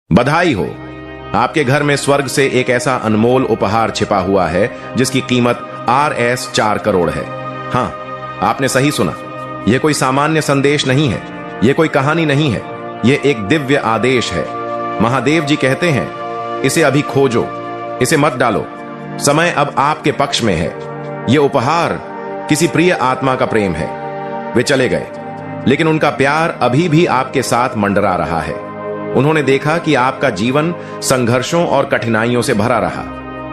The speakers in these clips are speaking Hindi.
बधाई हो, आपके घर में स्वर्ग से एक ऐसा अनमोल उपहार छिपा हुआ है जिसकी कीमत RS 4 करोड़ है। हाँ, आपने सही सुना। यह कोई सामान्य संदेश नहीं है, यह कोई कहानी नहीं है, यह एक दिव्य आदेश है। महादेव जी कहते हैं, इसे अभी खोजो, इसे मत डालो, समय अब आपके पक्ष में है। यह उपहार किसी प्रिय आत्मा का प्रेम है। वे चले गए, लेकिन उनका प्यार अभी भी आपके साथ मंडरा रहा है। उन्होंने देखा कि आपका जीवन संघर्षों और कठिनाइयों से भरा रहा।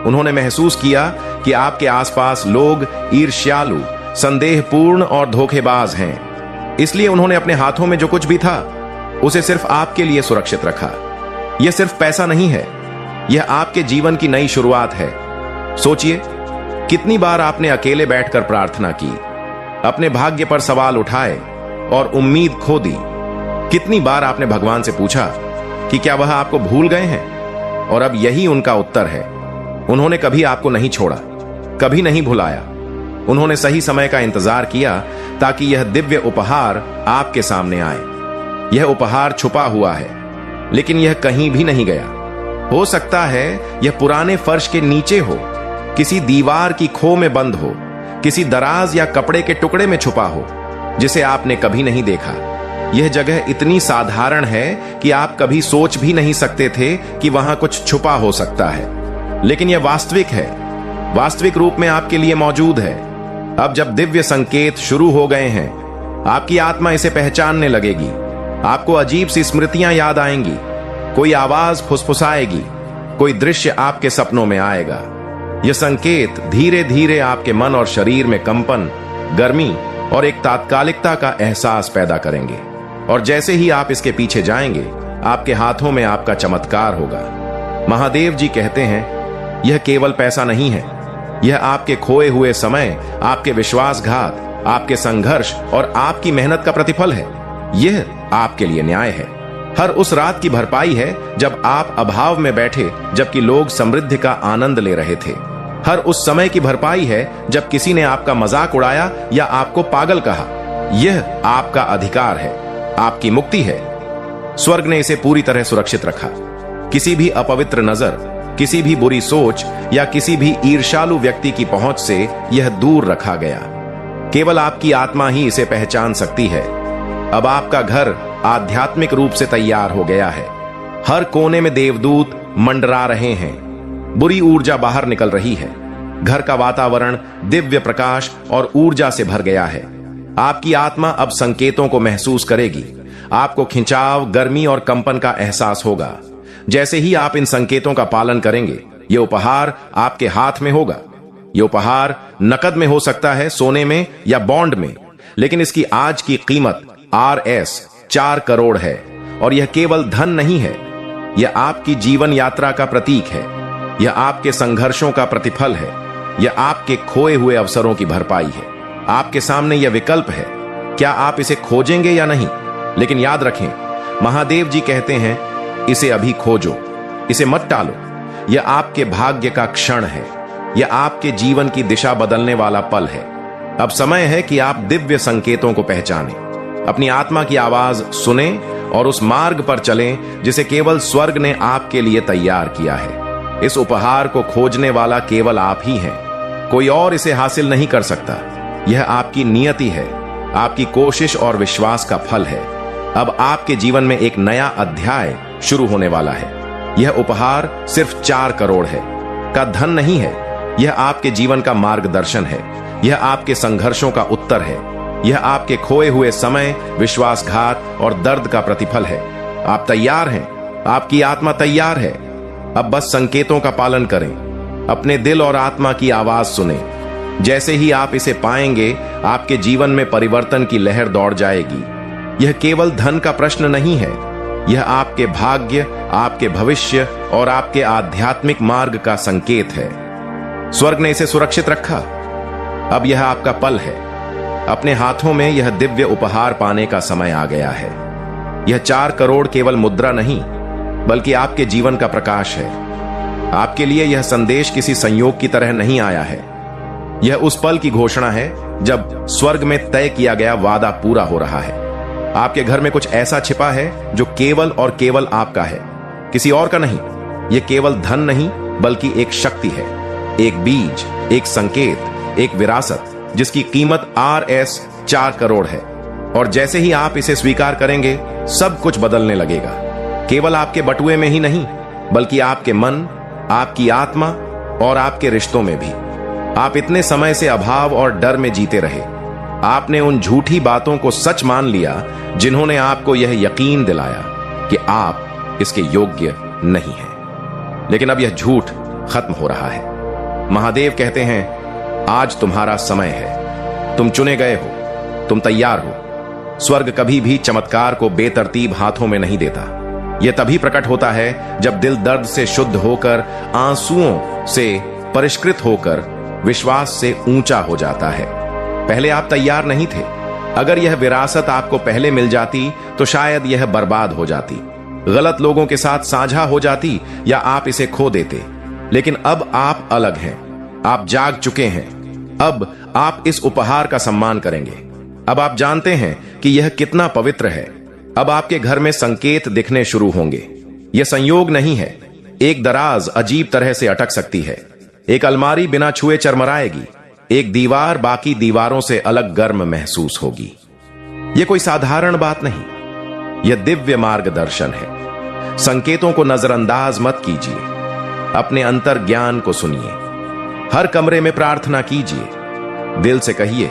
उन्होंने महसूस किया कि आपके आसपास लोग ईर्ष्यालु, संदेहपूर्ण और धोखेबाज हैं। इसलिए उन्होंने अपने हाथों में जो कुछ भी था उसे सिर्फ आपके लिए सुरक्षित रखा। यह सिर्फ पैसा नहीं है, यह आपके जीवन की नई शुरुआत है। सोचिए, कितनी बार आपने अकेले बैठकर प्रार्थना की, अपने भाग्य पर सवाल उठाए और उम्मीद खो दी। कितनी बार आपने भगवान से पूछा कि क्या वह आपको भूल गए हैं, और अब यही उनका उत्तर है। उन्होंने कभी आपको नहीं छोड़ा, कभी नहीं भुलाया। उन्होंने सही समय का इंतजार किया ताकि यह दिव्य उपहार आपके सामने आए। यह उपहार छुपा हुआ है, लेकिन यह कहीं भी नहीं गया। हो सकता है यह पुराने फर्श के नीचे हो, किसी दीवार की खो में बंद हो, किसी दराज या कपड़े के टुकड़े में छुपा हो जिसे आपने कभी नहीं देखा। यह जगह इतनी साधारण है कि आप कभी सोच भी नहीं सकते थे कि वहां कुछ छुपा हो सकता है, लेकिन यह वास्तविक है, वास्तविक रूप में आपके लिए मौजूद है। अब जब दिव्य संकेत शुरू हो गए हैं, आपकी आत्मा इसे पहचानने लगेगी। आपको अजीब सी स्मृतियां याद आएंगी, कोई आवाज फुसफुसाएगी, कोई दृश्य आपके सपनों में आएगा। यह संकेत धीरे धीरे आपके मन और शरीर में कंपन, गर्मी और एक तात्कालिकता का एहसास पैदा करेंगे। और जैसे ही आप इसके पीछे जाएंगे, आपके हाथों में आपका चमत्कार होगा। महादेव जी कहते हैं, यह केवल पैसा नहीं है, यह आपके खोए हुए समय, आपके विश्वासघात, आपके संघर्ष और आपकी मेहनत का प्रतिफल है। यह आपके लिए न्याय है। हर उस रात की भरपाई है जब आप अभाव में बैठे जबकि लोग समृद्धि का आनंद ले रहे थे। हर उस समय की भरपाई है जब किसी ने आपका मजाक उड़ाया या आपको पागल कहा। यह आपका अधिकार है, आपकी मुक्ति है। स्वर्ग ने इसे पूरी तरह सुरक्षित रखा। किसी भी अपवित्र नजर, किसी भी बुरी सोच या किसी भी ईर्ष्यालु व्यक्ति की पहुंच से यह दूर रखा गया। केवल आपकी आत्मा ही इसे पहचान सकती है। अब आपका घर आध्यात्मिक रूप से तैयार हो गया है। हर कोने में देवदूत मंडरा रहे हैं, बुरी ऊर्जा बाहर निकल रही है। घर का वातावरण दिव्य प्रकाश और ऊर्जा से भर गया है। आपकी आत्मा अब संकेतों को महसूस करेगी। आपको खिंचाव, गर्मी और कंपन का एहसास होगा। जैसे ही आप इन संकेतों का पालन करेंगे, यह उपहार आपके हाथ में होगा। यह उपहार नकद में हो सकता है, सोने में या बॉन्ड में, लेकिन इसकी आज की कीमत RS 4 करोड़ है। और यह केवल धन नहीं है, यह आपकी जीवन यात्रा का प्रतीक है। यह आपके संघर्षों का प्रतिफल है। यह आपके खोए हुए अवसरों की भरपाई है। आपके सामने यह विकल्प है, क्या आप इसे खोजेंगे या नहीं। लेकिन याद रखें, महादेव जी कहते हैं, इसे अभी खोजो, इसे मत टालो। यह आपके भाग्य का क्षण है, यह आपके जीवन की दिशा बदलने वाला पल है। अब समय है कि आप दिव्य संकेतों को पहचानें, अपनी आत्मा की आवाज सुने और उस मार्ग पर चलें जिसे केवल स्वर्ग ने आपके लिए तैयार किया है। इस उपहार को खोजने वाला केवल आप ही हैं, कोई और इसे हासिल नहीं कर सकता। यह आपकी नियति है, आपकी कोशिश और विश्वास का फल है। अब आपके जीवन में एक नया अध्याय शुरू होने वाला है। यह उपहार सिर्फ 4 करोड़ है का धन नहीं है, यह आपके जीवन का मार्गदर्शन है। यह आपके संघर्षों का उत्तर है। यह आपके खोए हुए समय, विश्वासघात और दर्द का प्रतिफल है। आप तैयार हैं, आपकी आत्मा तैयार है। अब बस संकेतों का पालन करें, अपने दिल और आत्मा की आवाज सुनें। जैसे ही आप इसे पाएंगे, आपके जीवन में परिवर्तन की लहर दौड़ जाएगी। यह केवल धन का प्रश्न नहीं है, यह आपके भाग्य, आपके भविष्य और आपके आध्यात्मिक मार्ग का संकेत है। स्वर्ग ने इसे सुरक्षित रखा। अब यह आपका पल है। अपने हाथों में यह दिव्य उपहार पाने का समय आ गया है। यह 4 करोड़ केवल मुद्रा नहीं, बल्कि आपके जीवन का प्रकाश है। आपके लिए यह संदेश किसी संयोग की तरह नहीं आया है। यह उस पल की घोषणा है जब स्वर्ग में तय किया गया वादा पूरा हो रहा है। आपके घर में कुछ ऐसा छिपा है जो केवल और केवल आपका है। किसी और का नहीं। यह केवल धन नहीं बल्कि एक शक्ति है, एक बीज, एक संकेत, एक विरासत जिसकी कीमत RS 4 करोड़ है। और जैसे ही आप इसे स्वीकार करेंगे सब कुछ बदलने लगेगा। केवल आपके बटुए में ही नहीं बल्कि आपके मन, आपकी आत्मा और आपके रिश्तों में भी। आप इतने समय से अभाव और डर में जीते रहे। आपने उन झूठी बातों को सच मान लिया जिन्होंने आपको यह यकीन दिलाया कि आप इसके योग्य नहीं हैं। लेकिन अब यह झूठ खत्म हो रहा है। महादेव कहते हैं, आज तुम्हारा समय है। तुम चुने गए हो, तुम तैयार हो। स्वर्ग कभी भी चमत्कार को बेतरतीब हाथों में नहीं देता। यह तभी प्रकट होता है जब दिल दर्द से शुद्ध होकर, आंसुओं से परिष्कृत होकर विश्वास से ऊंचा हो जाता है। पहले आप तैयार नहीं थे। अगर यह विरासत आपको पहले मिल जाती तो शायद यह बर्बाद हो जाती, गलत लोगों के साथ साझा हो जाती या आप इसे खो देते। लेकिन अब आप अलग हैं। आप जाग चुके हैं। अब आप इस उपहार का सम्मान करेंगे। अब आप जानते हैं कि यह कितना पवित्र है। अब आपके घर में संकेत दिखने शुरू होंगे। यह संयोग नहीं है। एक दराज अजीब तरह से अटक सकती है। एक अलमारी बिना छुए चरमराएगी। एक दीवार बाकी दीवारों से अलग गर्म महसूस होगी। यह कोई साधारण बात नहीं, यह दिव्य मार्गदर्शन है। संकेतों को नजरअंदाज मत कीजिए। अपने अंतर ज्ञान को सुनिए। हर कमरे में प्रार्थना कीजिए। दिल से कहिए,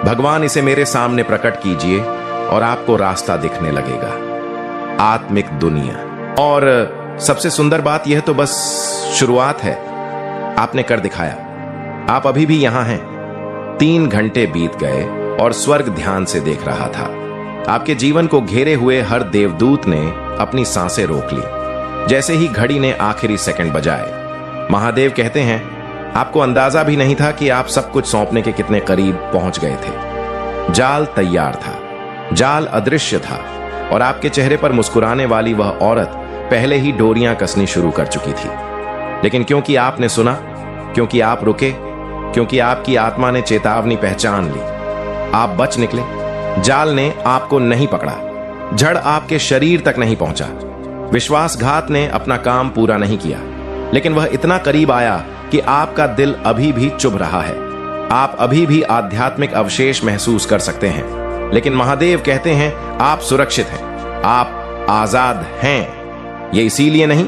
भगवान इसे मेरे सामने प्रकट कीजिए, और आपको रास्ता दिखने लगेगा। आत्मिक दुनिया। और सबसे सुंदर बात यह तो बस शुरुआत है। आपने कर दिखाया। आप अभी भी यहां हैं। 3 घंटे बीत गए और स्वर्ग ध्यान से देख रहा था। आपके जीवन को घेरे हुए हर देवदूत ने अपनी सांसें रोक ली जैसे ही घड़ी ने आखिरी सेकंड बजाए। महादेव कहते हैं, आपको अंदाजा भी नहीं था कि आप सब कुछ सौंपने के कितने करीब पहुंच गए थे। जाल तैयार था, जाल अदृश्य था, और आपके चेहरे पर मुस्कुराने वाली वह औरत पहले ही डोरियां कसनी शुरू कर चुकी थी। लेकिन क्योंकि आपने सुना, क्योंकि आप रुके, क्योंकि आपकी आत्मा ने चेतावनी पहचान ली, आप बच निकले। जाल ने आपको नहीं पकड़ा, जड़ आपके शरीर तक नहीं पहुंचा। विश्वासघात ने अपना काम पूरा नहीं किया, लेकिन वह इतना करीब आया कि आपका दिल अभी भी चुभ रहा है। आप अभी भी आध्यात्मिक अवशेष महसूस कर सकते हैं। लेकिन महादेव कहते हैं, आप सुरक्षित हैं, आप आजाद हैं। ये इसीलिए नहीं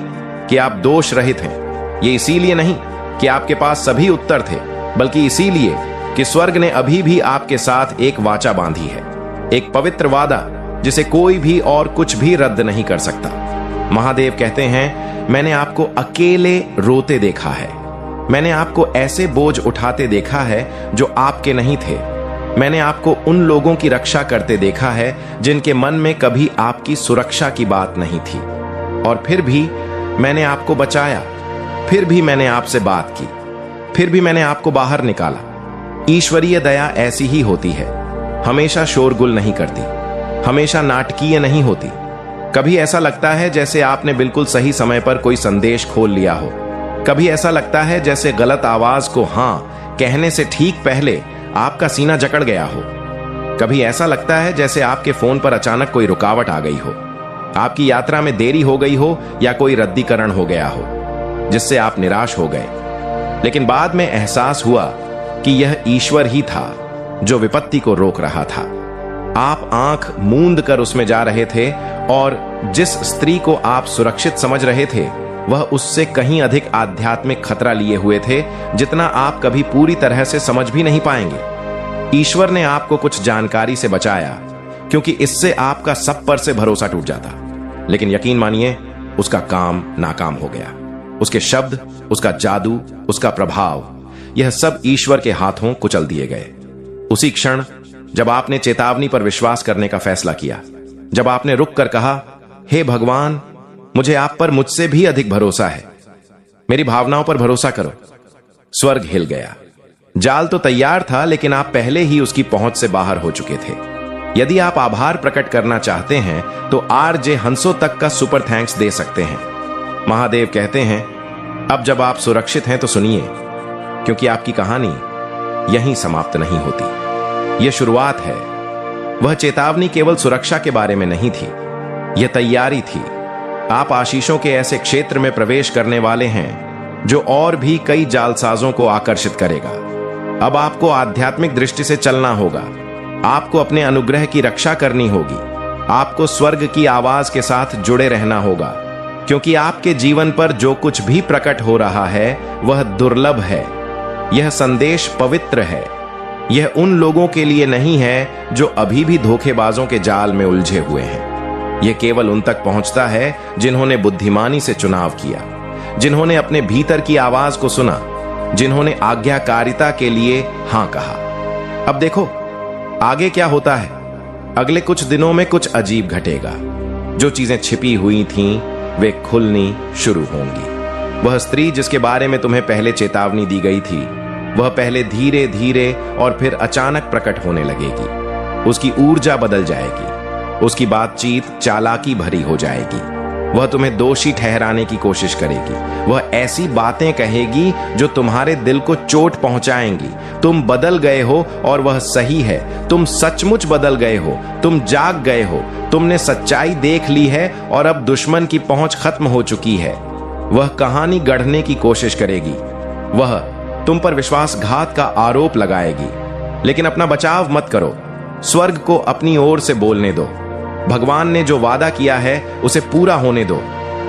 कि आप दोष रहित हैं, ये इसीलिए नहीं कि आपके पास सभी उत्तर थे, बल्कि इसीलिए कि स्वर्ग ने अभी भी आपके साथ एक वाचा बांधी है, एक पवित्र वादा जिसे कोई भी और कुछ भी रद्द नहीं कर सकता। महादेव कहते हैं, मैंने आपको अकेले रोते देखा है। मैंने आपको ऐसे बोझ उठाते देखा है जो आपके नहीं थे। मैंने आपको उन लोगों की रक्षा करते देखा है जिनके मन में कभी आपकी सुरक्षा की बात नहीं थी। और फिर भी मैंने आपको बचाया, फिर भी मैंने आपसे बात की, फिर भी मैंने आपको बाहर निकाला। ईश्वरीय दया ऐसी ही होती है, हमेशा शोरगुल नहीं करती, हमेशा नाटकीय नहीं होती। कभी ऐसा लगता है जैसे आपने बिल्कुल सही समय पर कोई संदेश खोल लिया हो। कभी ऐसा लगता है जैसे गलत आवाज को हां कहने से ठीक पहले आपका सीना जकड़ गया हो। कभी ऐसा लगता है जैसे आपके फोन पर अचानक कोई रुकावट आ गई हो, आपकी यात्रा में देरी हो गई हो या कोई रद्दीकरण हो गया हो, जिससे आप निराश हो गए। लेकिन बाद में एहसास हुआ कि यह ईश्वर ही था जो विपत्ति को रोक रहा था। आप आंख मूंद कर उसमें जा रहे थे, और जिस स्त्री को आप सुरक्षित समझ रहे थे वह उससे कहीं अधिक आध्यात्मिक खतरा लिए हुए थे, जितना आप कभी पूरी तरह से समझ भी नहीं पाएंगे। ईश्वर ने आपको कुछ जानकारी से बचाया, क्योंकि इससे आपका सब पर से भरोसा टूट जाता। लेकिन यकीन मानिए, उसका काम नाकाम हो गया। उसके शब्द, उसका जादू, उसका प्रभाव, यह सब ईश्वर के हाथों कुचल दिए गए। उसी क्षण जब आपने चेतावनी पर विश्वास करने का फैसला किया, जब आपने रुक कर कहा, हे भगवान, मुझे आप पर मुझसे भी अधिक भरोसा है, मेरी भावनाओं पर भरोसा करो, स्वर्ग हिल गया। जाल तो तैयार था, लेकिन आप पहले ही उसकी पहुंच से बाहर हो चुके थे। यदि आप आभार प्रकट करना चाहते हैं तो RJ हंसो तक का सुपर थैंक्स दे सकते हैं। महादेव कहते हैं, अब जब आप सुरक्षित हैं तो सुनिए, क्योंकि आपकी कहानी यहीं समाप्त नहीं होती, यह शुरुआत है। वह चेतावनी केवल सुरक्षा के बारे में नहीं थी, यह तैयारी थी। आप आशीषों के ऐसे क्षेत्र में प्रवेश करने वाले हैं जो और भी कई जालसाजों को आकर्षित करेगा। अब आपको आध्यात्मिक दृष्टि से चलना होगा। आपको अपने अनुग्रह की रक्षा करनी होगी। आपको स्वर्ग की आवाज के साथ जुड़े रहना होगा, क्योंकि आपके जीवन पर जो कुछ भी प्रकट हो रहा है वह दुर्लभ है। यह संदेश पवित्र है। यह उन लोगों के लिए नहीं है जो अभी भी धोखेबाजों के जाल में उलझे हुए हैं। यह केवल उन तक पहुंचता है जिन्होंने बुद्धिमानी से चुनाव किया, जिन्होंने अपने भीतर की आवाज को सुना, जिन्होंने आज्ञाकारिता के लिए हां कहा। अब देखो आगे क्या होता है। अगले कुछ दिनों में कुछ अजीब घटेगा। जो चीजें छिपी हुई थीं वे खुलनी शुरू होंगी। वह स्त्री जिसके बारे में तुम्हें पहले चेतावनी दी गई थी, वह पहले धीरे धीरे और फिर अचानक प्रकट होने लगेगी। उसकी ऊर्जा बदल जाएगी। उसकी बातचीत चालाकी भरी हो जाएगी। वह तुम्हें दोषी ठहराने की कोशिश करेगी। वह ऐसी बातें कहेगी जो तुम्हारे दिल को चोट पहुंचाएंगी। तुम बदल गए हो और वह सही है। तुम सचमुच बदल गए हो। तुम जाग गए हो। तुमने सच्चाई देख ली है और अब दुश्मन की पहुंच खत्म हो चुकी है। वह कहानी गढ़ने की कोशिश करेगी। वह तुम पर विश्वासघात का आरोप लगाएगी, लेकिन अपना बचाव मत करो। स्वर्ग को अपनी ओर से बोलने दो। भगवान ने जो वादा किया है उसे पूरा होने दो।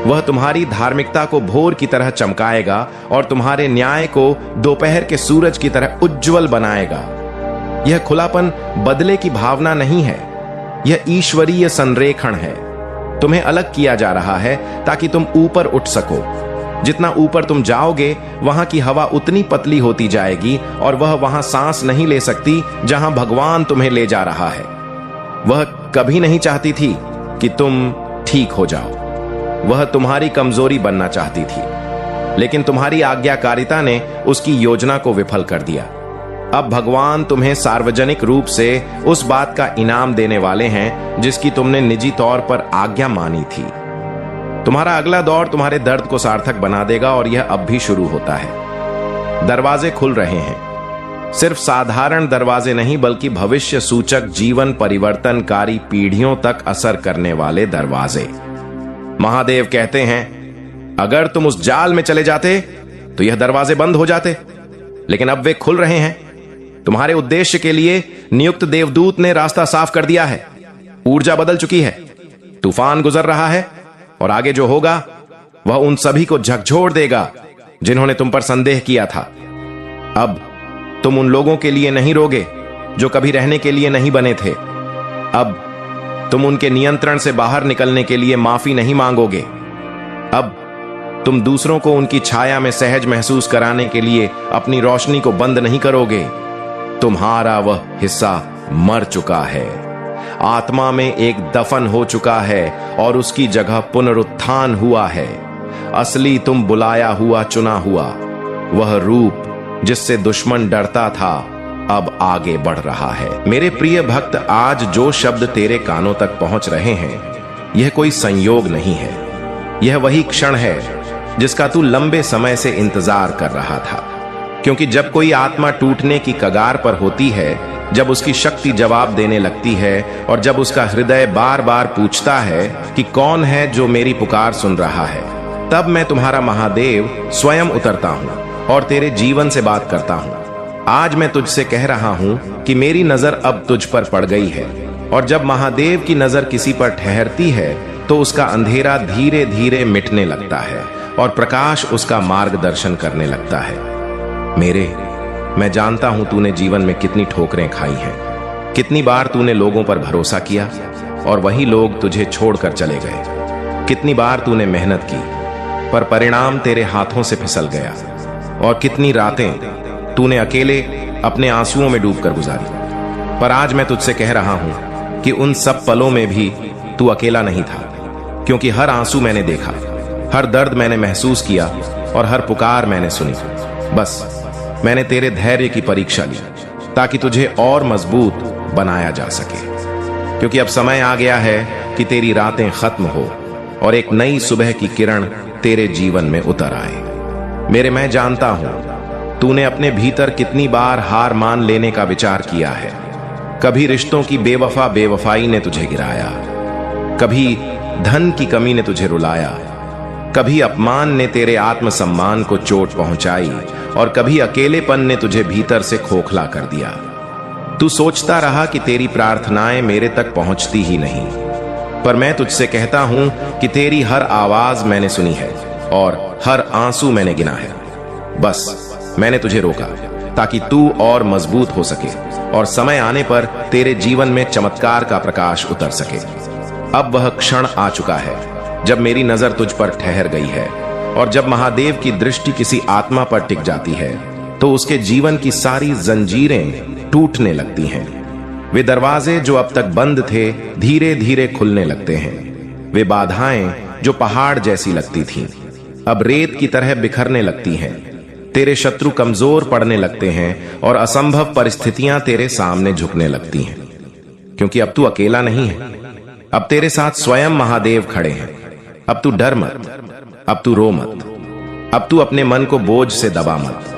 वह तुम्हारी धार्मिकता को भोर की तरह चमकाएगा और तुम्हारे न्याय को दोपहर के सूरज की तरह उज्जवल बनाएगा। यह खुलापन बदले की भावना नहीं है, यह ईश्वरीय संरेखण है। तुम्हें अलग किया जा रहा है ताकि तुम ऊपर उठ सको। जितना ऊपर तुम जाओगे वहां की हवा उतनी पतली होती जाएगी और वह वहां सांस नहीं ले सकती जहां भगवान तुम्हें ले जा रहा है। वह कभी नहीं चाहती थी कि तुम ठीक हो जाओ। वह तुम्हारी कमजोरी बनना चाहती थी, लेकिन तुम्हारी आज्ञाकारिता ने उसकी योजना को विफल कर दिया। अब भगवान तुम्हें सार्वजनिक रूप से उस बात का इनाम देने वाले हैं जिसकी तुमने निजी तौर पर आज्ञा मानी थी। तुम्हारा अगला दौर तुम्हारे दर्द को सार्थक बना देगा और यह अब भी शुरू होता है। दरवाजे खुल रहे हैं। सिर्फ साधारण दरवाजे नहीं, बल्कि भविष्य सूचक, जीवन परिवर्तनकारी, पीढ़ियों तक असर करने वाले दरवाजे। महादेव कहते हैं, अगर तुम उस जाल में चले जाते तो यह दरवाजे बंद हो जाते, लेकिन अब वे खुल रहे हैं। तुम्हारे उद्देश्य के लिए नियुक्त देवदूत ने रास्ता साफ कर दिया है। ऊर्जा बदल चुकी है। तूफान गुजर रहा है और आगे जो होगा वह उन सभी को झकझोर देगा जिन्होंने तुम पर संदेह किया था। अब तुम उन लोगों के लिए नहीं रोगे जो कभी रहने के लिए नहीं बने थे। अब तुम उनके नियंत्रण से बाहर निकलने के लिए माफी नहीं मांगोगे। अब तुम दूसरों को उनकी छाया में सहज महसूस कराने के लिए अपनी रोशनी को बंद नहीं करोगे। तुम्हारा वह हिस्सा मर चुका है। आत्मा में एक दफन हो चुका है और उसकी जगह पुनरुत्थान हुआ है। असली तुम बुलाया हुआ, चुना हुआ वह रूप जिससे दुश्मन डरता था अब आगे बढ़ रहा है। मेरे प्रिय भक्त, आज जो शब्द तेरे कानों तक पहुंच रहे हैं यह कोई संयोग नहीं है। यह वही क्षण है जिसका तू लंबे समय से इंतजार कर रहा था। क्योंकि जब कोई आत्मा टूटने की कगार पर होती है, जब उसकी शक्ति जवाब देने लगती है और जब उसका हृदय बार बार पूछता है कि कौन है जो मेरी पुकार सुन रहा है, तब मैं तुम्हारा महादेव स्वयं उतरता हूं और तेरे जीवन से बात करता हूं। आज मैं तुझसे कह रहा हूं कि मेरी नजर अब तुझ पर पड़ गई है, और जब महादेव की नजर किसी पर ठहरती है तो उसका अंधेरा धीरे धीरे मिटने लगता है और प्रकाश उसका मार्गदर्शन करने लगता है। मैं जानता हूं तूने जीवन में कितनी ठोकरें खाई हैं, कितनी बार तूने लोगों पर भरोसा किया और वही लोग तुझे छोड़कर चले गए। कितनी बार तूने मेहनत की पर परिणाम तेरे हाथों से फिसल गया, और कितनी रातें तूने अकेले अपने आंसुओं में डूबकर गुजारी। पर आज मैं तुझसे कह रहा हूं कि उन सब पलों में भी तू अकेला नहीं था, क्योंकि हर आंसू मैंने देखा, हर दर्द मैंने महसूस किया और हर पुकार मैंने सुनी। बस मैंने तेरे धैर्य की परीक्षा ली ताकि तुझे और मजबूत बनाया जा सके। क्योंकि अब समय आ गया है कि तेरी रातें खत्म हो और एक नई सुबह की किरण तेरे जीवन में उतर आए। मैं जानता हूं तूने अपने भीतर कितनी बार हार मान लेने का विचार किया है। कभी रिश्तों की बेवफाई ने तुझे गिराया, कभी धन की कमी ने तुझे रुलाया, कभी अपमान ने तेरे आत्मसम्मान को चोट पहुंचाई और कभी अकेलेपन ने तुझे भीतर से खोखला कर दिया। तू सोचता रहा कि तेरी प्रार्थनाएं मेरे तक पहुंचती ही नहीं, पर मैं तुझसे कहता हूं कि तेरी हर आवाज मैंने सुनी है और हर आंसू मैंने गिना है। बस मैंने तुझे रोका ताकि तू और मजबूत हो सके और समय आने पर तेरे जीवन में चमत्कार का प्रकाश उतर सके। अब वह क्षण आ चुका है जब मेरी नजर तुझ पर ठहर गई है, और जब महादेव की दृष्टि किसी आत्मा पर टिक जाती है तो उसके जीवन की सारी जंजीरें टूटने लगती हैं। वे दरवाजे जो अब तक बंद थे धीरे धीरे खुलने लगते हैं। वे बाधाएं जो पहाड़ जैसी लगती थीं अब रेत की तरह बिखरने लगती हैं। तेरे शत्रु कमजोर पड़ने लगते हैं और असंभव परिस्थितियां तेरे सामने झुकने लगती हैं, क्योंकि अब तू अकेला नहीं है। अब तेरे साथ स्वयं महादेव खड़े हैं। अब तू डर मत, अब तू रो मत, अब तू अपने मन को बोझ से दबा मत,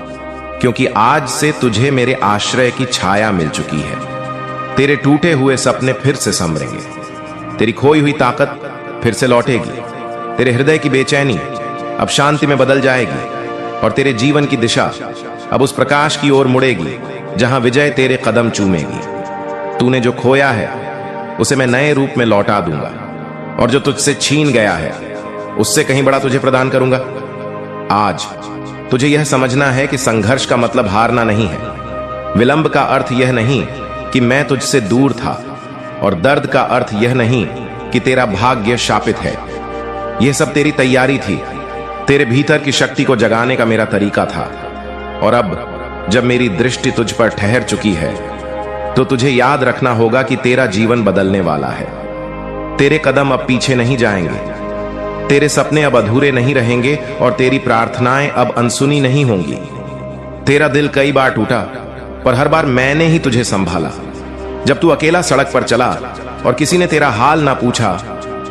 क्योंकि आज से तुझे मेरे आश्रय की छाया मिल चुकी है। तेरे टूटे हुए सपने फिर से संवरेंगे, तेरी खोई हुई ताकत फिर से लौटेगी, तेरे हृदय की बेचैनी अब शांति में बदल जाएगी और तेरे जीवन की दिशा अब उस प्रकाश की ओर मुड़ेगी जहां विजय तेरे कदम चूमेगी। तूने जो खोया है उसे मैं नए रूप में लौटा दूंगा, और जो तुझसे छीन गया है उससे कहीं बड़ा तुझे प्रदान करूंगा। आज तुझे यह समझना है कि संघर्ष का मतलब हारना नहीं है। विलंब का अर्थ यह नहीं कि मैं तुझसे दूर था, और दर्द का अर्थ यह नहीं कि तेरा भाग्य शापित है। यह सब तेरी तैयारी थी, तेरे भीतर की शक्ति को जगाने का मेरा तरीका था। और अब जब मेरी दृष्टि तुझ पर ठहर चुकी है तो तुझे याद रखना होगा कि तेरा जीवन बदलने वाला है। तेरे कदम अब पीछे नहीं जाएंगे, तेरे सपने अब अधूरे नहीं रहेंगे और तेरी प्रार्थनाएं अब अनसुनी नहीं होंगी। तेरा दिल कई बार टूटा, पर हर बार मैंने ही तुझे संभाला। जब तू अकेला सड़क पर चला और किसी ने तेरा हाल ना पूछा,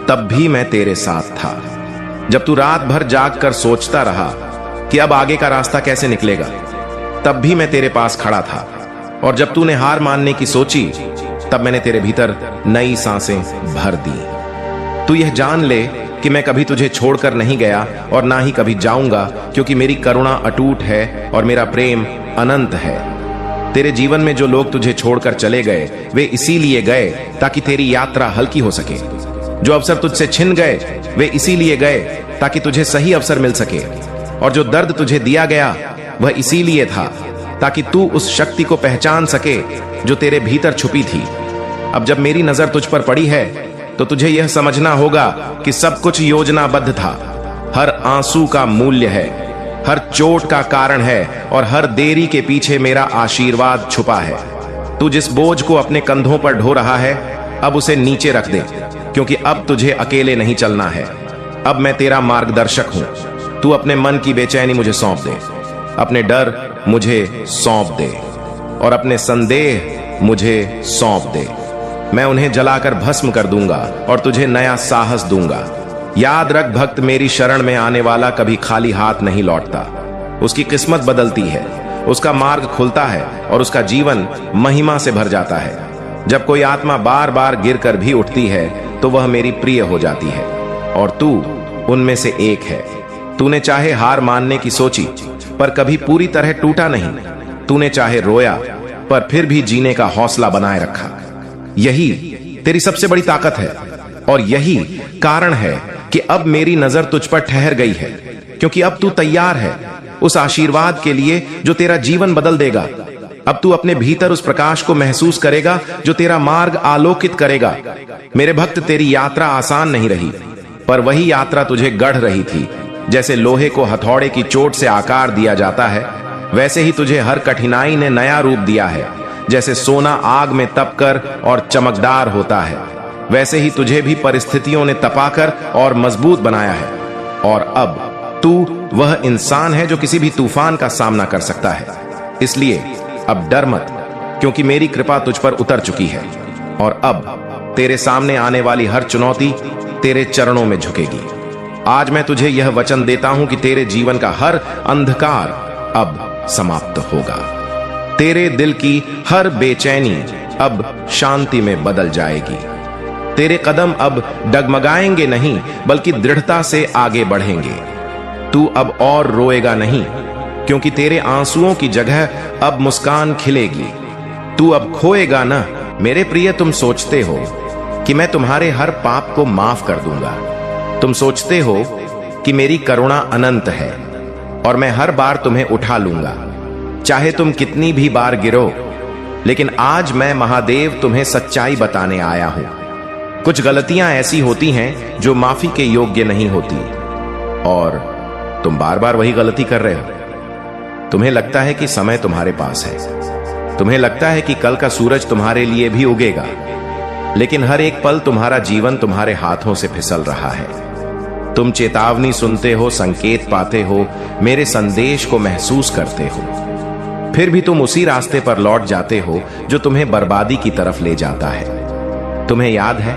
तब भी मैं तेरे साथ था। जब तू रात भर जाग कर सोचता रहा कि अब आगे का रास्ता कैसे निकलेगा, तब भी मैं तेरे पास खड़ा था। और जब तूने हार मानने की सोची, तब मैंने तेरे भीतर नई सांसें भर दी। तू यह जान ले कि मैं कभी तुझे छोड़कर नहीं गया और ना ही कभी जाऊंगा, क्योंकि मेरी करुणा अटूट है और मेरा प्रेम अनंत है। तेरे जीवन में जो लोग तुझे छोड़कर चले गए वे इसीलिए गए ताकि तेरी यात्रा हल्की हो सके। जो अवसर तुझसे छिन गए वे इसीलिए गए ताकि तुझे सही अवसर मिल सके। और जो दर्द तुझे दिया गया वह इसीलिए था ताकि तू उस शक्ति को पहचान सके जो तेरे भीतर छुपी थी। अब जब मेरी नजर तुझ पर पड़ी है तो तुझे यह समझना होगा कि सब कुछ योजनाबद्ध था। हर आंसू का मूल्य है, हर चोट का कारण है और हर देरी के पीछे मेरा आशीर्वाद छुपा है। तू जिस बोझ को अपने कंधों पर ढो रहा है, अब उसे नीचे रख दे, क्योंकि अब तुझे अकेले नहीं चलना है। अब मैं तेरा मार्गदर्शक हूं। तू अपने मन की बेचैनी मुझे सौंप दे, अपने डर मुझे सौंप दे और अपने संदेह मुझे सौंप दे। मैं उन्हें जलाकर भस्म कर दूंगा और तुझे नया साहस दूंगा। याद रख, भक्त मेरी शरण में आने वाला कभी खाली हाथ नहीं लौटता। उसकी किस्मत बदलती है, उसका मार्ग खुलता है और उसका जीवन महिमा से भर जाता है। जब कोई आत्मा बार बार गिरकर भी उठती है तो वह मेरी प्रिय हो जाती है, और तू उनमें से एक है। तूने चाहे हार मानने की सोची, पर कभी पूरी तरह टूटा नहीं। तूने चाहे रोया, पर फिर भी जीने का हौसला बनाए रखा। यही तेरी सबसे बड़ी ताकत है, और यही कारण है कि अब मेरी नजर तुझ पर ठहर गई है, क्योंकि अब तू तैयार है उस आशीर्वाद के लिए जो तेरा जीवन बदल देगा। अब तू अपने भीतर उस प्रकाश को महसूस करेगा जो तेरा मार्ग आलोकित करेगा। मेरे भक्त, तेरी यात्रा आसान नहीं रही, पर वही यात्रा तुझे गढ़ रही थी। जैसे लोहे को हथौड़े की चोट से आकार दिया जाता है, वैसे ही तुझे हर कठिनाई ने नया रूप दिया है। जैसे सोना आग में तपकर और चमकदार होता है, वैसे ही तुझे भी परिस्थितियों ने तपाकर और मजबूत बनाया है। और अब तू वह इंसान है जो किसी भी तूफान का सामना कर सकता है। इसलिए अब डर मत, क्योंकि मेरी कृपा तुझ पर उतर चुकी है। और अब तेरे सामने आने वाली हर चुनौती तेरे चरणों में झुकेगी। आज मैं तुझे यह वचन देता हूं कि तेरे जीवन का हर अंधकार अब समाप्त होगा। तेरे दिल की हर बेचैनी अब शांति में बदल जाएगी। तेरे कदम अब डगमगाएंगे नहीं, बल्कि दृढ़ता से आगे बढ़ेंगे। तू अब और रोएगा नहीं, क्योंकि तेरे आंसुओं की जगह अब मुस्कान खिलेगी। तू अब खोएगा ना। मेरे प्रिय, तुम सोचते हो कि मैं तुम्हारे हर पाप को माफ कर दूंगा। तुम सोचते हो कि मेरी करुणा अनंत है और मैं हर बार तुम्हें उठा लूंगा, चाहे तुम कितनी भी बार गिरो। लेकिन आज मैं महादेव तुम्हें सच्चाई बताने आया हूं। कुछ गलतियां ऐसी होती हैं जो माफी के योग्य नहीं होती, और तुम बार बार वही गलती कर रहे हो। तुम्हें लगता है कि समय तुम्हारे पास है, तुम्हें लगता है कि कल का सूरज तुम्हारे लिए भी उगेगा, लेकिन हर एक पल तुम्हारा जीवन तुम्हारे हाथों से फिसल रहा है। तुम चेतावनी सुनते हो, संकेत पाते हो, मेरे संदेश को महसूस करते हो, फिर भी तुम उसी रास्ते पर लौट जाते हो जो तुम्हें बर्बादी की तरफ ले जाता है। तुम्हें याद है,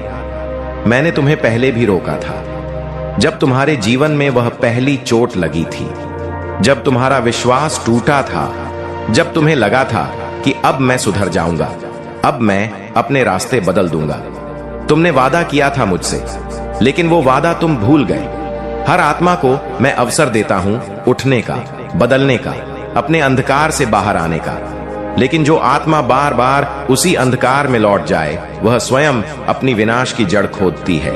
मैंने तुम्हें पहले भी रोका था, जब तुम्हारे जीवन में वह पहली चोट लगी थी, जब तुम्हारा विश्वास टूटा था, जब तुम्हें लगा था कि अब मैं सुधर जाऊंगा, अब मैं अपने रास्ते बदल दूंगा। तुमने वादा किया था मुझसे, लेकिन वो वादा तुम भूल गए। हर आत्मा को मैं अवसर देता हूं उठने का, बदलने का, अपने अंधकार से बाहर आने का, लेकिन जो आत्मा बार बार उसी अंधकार में लौट जाए, वह स्वयं अपनी विनाश की जड़ खोदती है।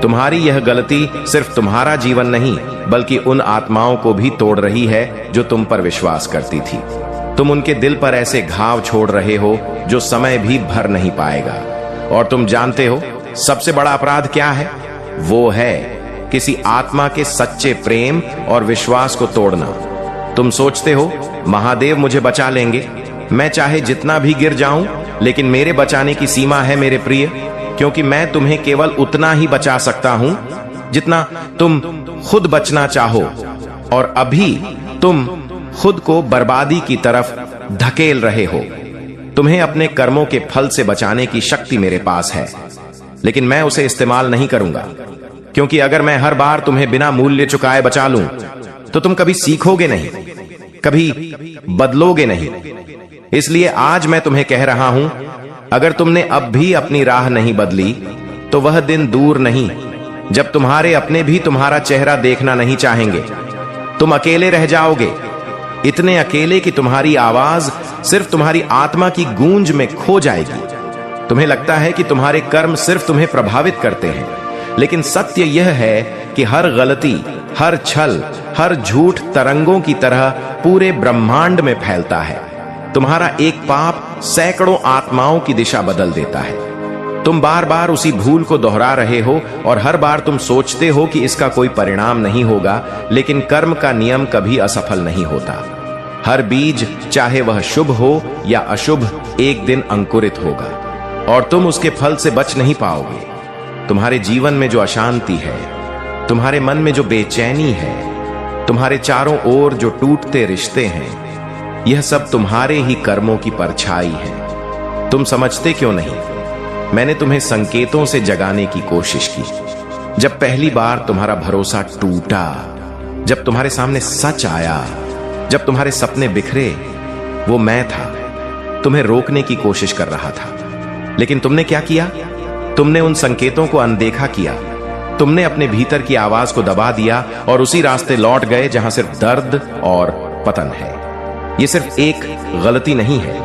तुम्हारी यह गलती सिर्फ तुम्हारा जीवन नहीं, बल्कि उन आत्माओं को भी तोड़ रही है जो तुम पर विश्वास करती थी। तुम उनके दिल पर ऐसे घाव छोड़ रहे हो जो समय भी भर नहीं पाएगा। और तुम जानते हो सबसे बड़ा अपराध क्या है? वो है किसी आत्मा के सच्चे प्रेम और विश्वास को तोड़ना। तुम सोचते हो महादेव मुझे बचा लेंगे, मैं चाहे जितना भी गिर जाऊं, लेकिन मेरे बचाने की सीमा है मेरे प्रिय, क्योंकि मैं तुम्हें केवल उतना ही बचा सकता हूं जितना तुम खुद बचना चाहो, और अभी तुम खुद को बर्बादी की तरफ धकेल रहे हो। तुम्हें अपने कर्मों के फल से बचाने की शक्ति मेरे पास है, लेकिन मैं उसे इस्तेमाल नहीं करूंगा, क्योंकि अगर मैं हर बार तुम्हें बिना मूल्य चुकाए बचा लूं तो तुम कभी सीखोगे नहीं, कभी बदलोगे नहीं। इसलिए आज मैं तुम्हें कह रहा हूं, अगर तुमने अब भी अपनी राह नहीं बदली तो वह दिन दूर नहीं जब तुम्हारे अपने भी तुम्हारा चेहरा देखना नहीं चाहेंगे। तुम अकेले रह जाओगे, इतने अकेले कि तुम्हारी आवाज सिर्फ तुम्हारी आत्मा की गूंज में खो जाएगी। तुम्हें लगता है कि तुम्हारे कर्म सिर्फ तुम्हें प्रभावित करते हैं, लेकिन सत्य यह है कि हर गलती, हर छल, हर झूठ तरंगों की तरह पूरे ब्रह्मांड में फैलता है। तुम्हारा एक पाप सैकड़ों आत्माओं की दिशा बदल देता है। तुम बार बार उसी भूल को दोहरा रहे हो, और हर बार तुम सोचते हो कि इसका कोई परिणाम नहीं होगा, लेकिन कर्म का नियम कभी असफल नहीं होता। हर बीज, चाहे वह शुभ हो या अशुभ, एक दिन अंकुरित होगा, और तुम उसके फल से बच नहीं पाओगे। तुम्हारे जीवन में जो अशांति है, तुम्हारे मन में जो बेचैनी है, तुम्हारे चारों ओर जो टूटते रिश्ते हैं, यह सब तुम्हारे ही कर्मों की परछाई है। तुम समझते क्यों नहीं? मैंने तुम्हें संकेतों से जगाने की कोशिश की। जब पहली बार तुम्हारा भरोसा टूटा, जब तुम्हारे सामने सच आया, जब तुम्हारे सपने बिखरे, वो मैं था। तुम्हें रोकने की कोशिश कर रहा था, लेकिन तुमने क्या किया? तुमने उन संकेतों को अनदेखा किया। तुमने अपने भीतर की आवाज को दबा दिया और उसी रास्ते लौट गए जहां सिर्फ दर्द और पतन है। यह सिर्फ एक गलती नहीं है,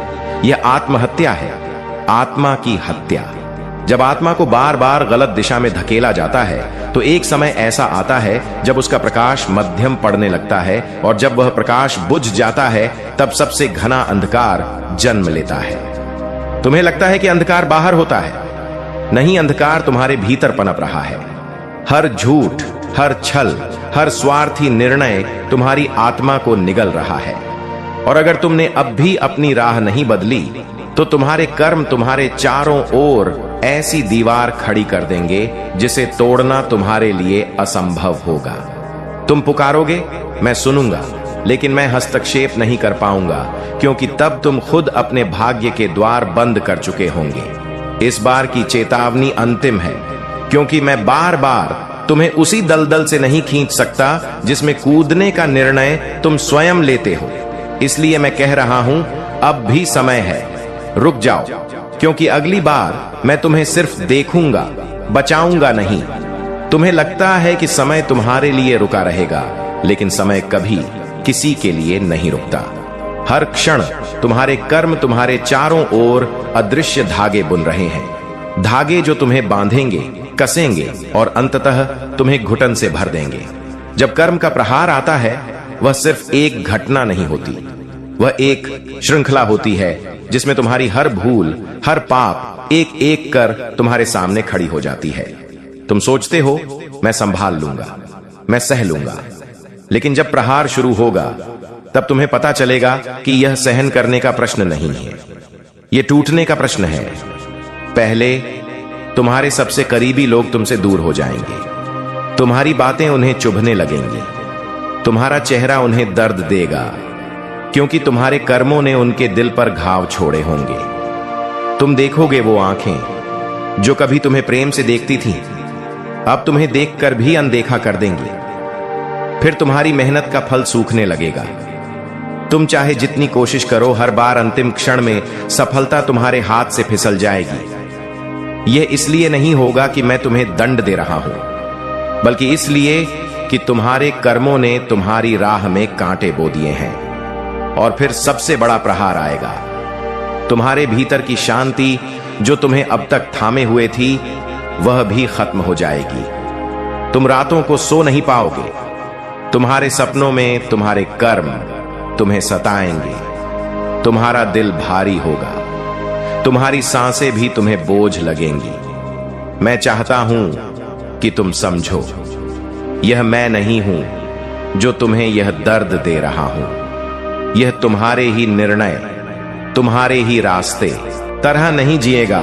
यह आत्महत्या है, आत्मा की हत्या। जब आत्मा को बार बार गलत दिशा में धकेला जाता है तो एक समय ऐसा आता है जब उसका प्रकाश मध्यम पड़ने लगता है, और जब वह प्रकाश बुझ जाता है तब सबसे घना अंधकार जन्म लेता है। तुम्हें लगता है कि अंधकार बाहर होता है, नहीं, अंधकार तुम्हारे भीतर पनप रहा है। हर झूठ, हर छल, हर स्वार्थी निर्णय तुम्हारी आत्मा को निगल रहा है, और अगर तुमने अब भी अपनी राह नहीं बदली तो तुम्हारे कर्म तुम्हारे चारों ओर ऐसी दीवार खड़ी कर देंगे जिसे तोड़ना तुम्हारे लिए असंभव होगा। तुम पुकारोगे, मैं सुनूंगा, लेकिन मैं हस्तक्षेप नहीं कर पाऊंगा, क्योंकि तब तुम खुद अपने भाग्य के द्वार बंद कर चुके होंगे। इस बार की चेतावनी अंतिम है, क्योंकि मैं बार बार तुम्हें उसी दलदल से नहीं खींच सकता जिसमें कूदने का निर्णय तुम स्वयं लेते हो। इसलिए मैं कह रहा हूं, अब भी समय है, रुक जाओ, क्योंकि अगली बार मैं तुम्हें सिर्फ देखूंगा, बचाऊंगा नहीं। तुम्हें लगता है कि समय तुम्हारे लिए रुका रहेगा, लेकिन समय कभी किसी के लिए नहीं रुकता। हर क्षण तुम्हारे कर्म तुम्हारे चारों ओर अदृश्य धागे बुन रहे हैं, धागे जो तुम्हें बांधेंगे, कसेंगे और अंततः तुम्हें घुटन से भर देंगे। जब कर्म का प्रहार आता है, वह सिर्फ एक घटना नहीं होती, वह एक श्रृंखला होती है जिसमें तुम्हारी हर भूल, हर पाप एक एक कर तुम्हारे सामने खड़ी हो जाती है। तुम सोचते हो मैं संभाल लूंगा, मैं सह लूंगा, लेकिन जब प्रहार शुरू होगा तब तुम्हें पता चलेगा कि यह सहन करने का प्रश्न नहीं है, यह टूटने का प्रश्न है। पहले तुम्हारे सबसे करीबी लोग तुमसे दूर हो जाएंगे, तुम्हारी बातें उन्हें चुभने लगेंगी, तुम्हारा चेहरा उन्हें दर्द देगा, क्योंकि तुम्हारे कर्मों ने उनके दिल पर घाव छोड़े होंगे। तुम देखोगे वो आंखें जो कभी तुम्हें प्रेम से देखती थीं, अब तुम्हें देखकर भी अनदेखा कर देंगी। फिर तुम्हारी मेहनत का फल सूखने लगेगा। तुम चाहे जितनी कोशिश करो, हर बार अंतिम क्षण में सफलता तुम्हारे हाथ से फिसल जाएगी। यह इसलिए नहीं होगा कि मैं तुम्हें दंड दे रहा हूं, बल्कि इसलिए कि तुम्हारे कर्मों ने तुम्हारी राह में कांटे बो दिए हैं। और फिर सबसे बड़ा प्रहार आएगा। तुम्हारे भीतर की शांति जो तुम्हें अब तक थामे हुए थी, वह भी खत्म हो जाएगी। तुम रातों को सो नहीं पाओगे। तुम्हारे सपनों में तुम्हारे कर्म तुम्हें सताएंगे। तुम्हारा दिल भारी होगा, तुम्हारी सांसें भी तुम्हें बोझ लगेंगी। मैं चाहता हूं कि तुम समझो, यह मैं नहीं हूं जो तुम्हें यह दर्द दे रहा हूं। यह तुम्हारे ही निर्णय, तुम्हारे ही रास्ते तरह नहीं जिएगा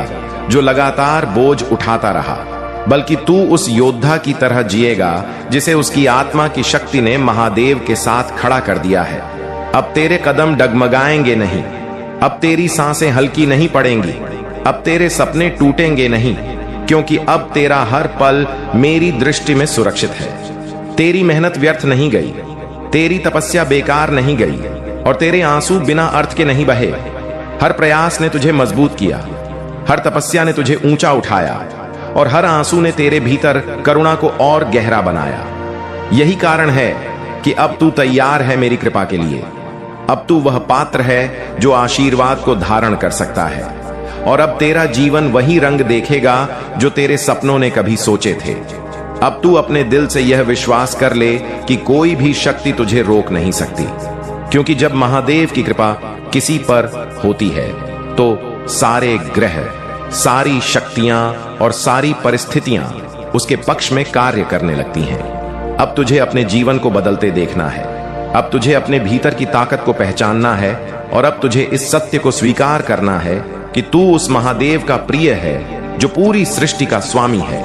जो लगातार बोझ उठाता रहा, बल्कि तू उस योद्धा की तरह जिएगा जिसे उसकी आत्मा की शक्ति ने महादेव के साथ खड़ा कर दिया है। अब तेरे कदम डगमगाएंगे नहीं, अब तेरी सांसें हल्की नहीं पड़ेंगी, अब तेरे सपने टूटेंगे नहीं, क्योंकि अब तेरा हर पल मेरी दृष्टि में सुरक्षित है। तेरी मेहनत व्यर्थ नहीं गई, तेरी तपस्या बेकार नहीं गई, और तेरे आंसू बिना अर्थ के नहीं बहे। हर प्रयास ने तुझे मजबूत किया, हर तपस्या ने तुझे ऊंचा उठाया, और हर आंसू ने तेरे भीतर करुणा को और गहरा बनाया। यही कारण है कि अब तू तैयार है मेरी कृपा के लिए। अब तू वह पात्र है जो आशीर्वाद को धारण कर सकता है, और अब तेरा जीवन वही रंग देखेगा जो तेरे सपनों ने कभी सोचे थे। अब तू अपने दिल से यह विश्वास कर ले कि कोई भी शक्ति तुझे रोक नहीं सकती, क्योंकि जब महादेव की कृपा किसी पर होती है तो सारे ग्रह, सारी शक्तियां और सारी परिस्थितियां उसके पक्ष में कार्य करने लगती हैं। अब तुझे अपने जीवन को बदलते देखना है, अब तुझे अपने भीतर की ताकत को पहचानना है, और अब तुझे इस सत्य को स्वीकार करना है कि तू उस महादेव का प्रिय है जो पूरी सृष्टि का स्वामी है।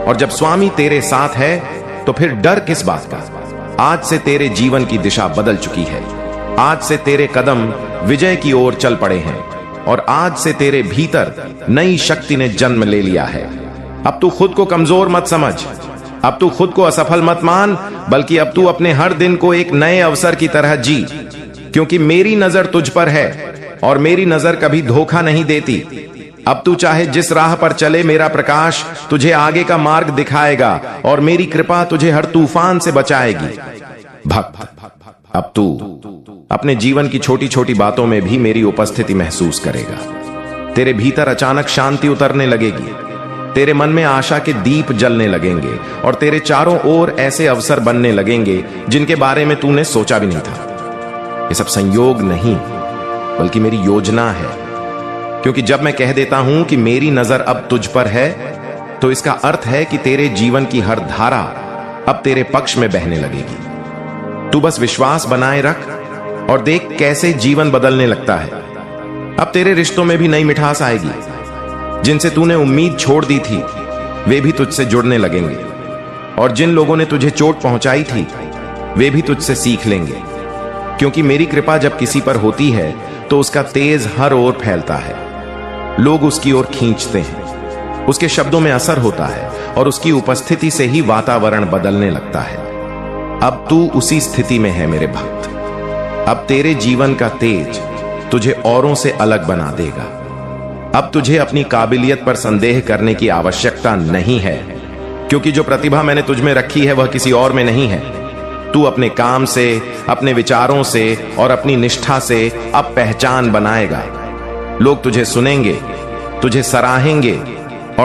और जब स्वामी तेरे साथ है तो फिर डर किस बात का। आज से तेरे जीवन की दिशा बदल चुकी है, आज से तेरे कदम विजय की ओर चल पड़े हैं, और आज से तेरे भीतर नई शक्ति ने जन्म ले लिया है। अब तू खुद को कमजोर मत समझ, अब तू खुद को असफल मत मान, बल्कि अब तू अपने हर दिन को एक नए अवसर की तरह जी, क्योंकि मेरी नजर तुझ पर है और मेरी नजर कभी धोखा नहीं देती। अब तू चाहे जिस राह पर चले, मेरा प्रकाश तुझे आगे का मार्ग दिखाएगा, और मेरी कृपा तुझे हर तूफान से बचाएगी। भक्त, अब तू अपने जीवन की छोटी छोटी बातों में भी मेरी उपस्थिति महसूस करेगा। तेरे भीतर अचानक शांति उतरने लगेगी, तेरे मन में आशा के दीप जलने लगेंगे, और तेरे चारों ओर ऐसे अवसर बनने लगेंगे जिनके बारे में तूने सोचा भी नहीं था। ये सब संयोग नहीं, बल्कि मेरी योजना है, क्योंकि जब मैं कह देता हूं कि मेरी नजर अब तुझ पर है, तो इसका अर्थ है कि तेरे जीवन की हर धारा अब तेरे पक्ष में बहने लगेगी। तू बस विश्वास बनाए रख और देख कैसे जीवन बदलने लगता है। अब तेरे रिश्तों में भी नई मिठास आएगी। जिनसे तूने उम्मीद छोड़ दी थी, वे भी तुझसे जुड़ने लगेंगे, और जिन लोगों ने तुझे चोट पहुंचाई थी, वे भी तुझसे सीख लेंगे। क्योंकि मेरी कृपा जब किसी पर होती है तो उसका तेज हर ओर फैलता है, लोग उसकी ओर खींचते हैं, उसके शब्दों में असर होता है, और उसकी उपस्थिति से ही वातावरण बदलने लगता है। अब तू उसी स्थिति में है मेरे भक्त। अब तेरे जीवन का तेज तुझे औरों से अलग बना देगा। अब तुझे अपनी काबिलियत पर संदेह करने की आवश्यकता नहीं है, क्योंकि जो प्रतिभा मैंने तुझ में रखी है वह किसी और में नहीं है। तू अपने काम से, अपने विचारों से और अपनी निष्ठा से अब पहचान बनाएगा। लोग तुझे सुनेंगे, तुझे सराहेंगे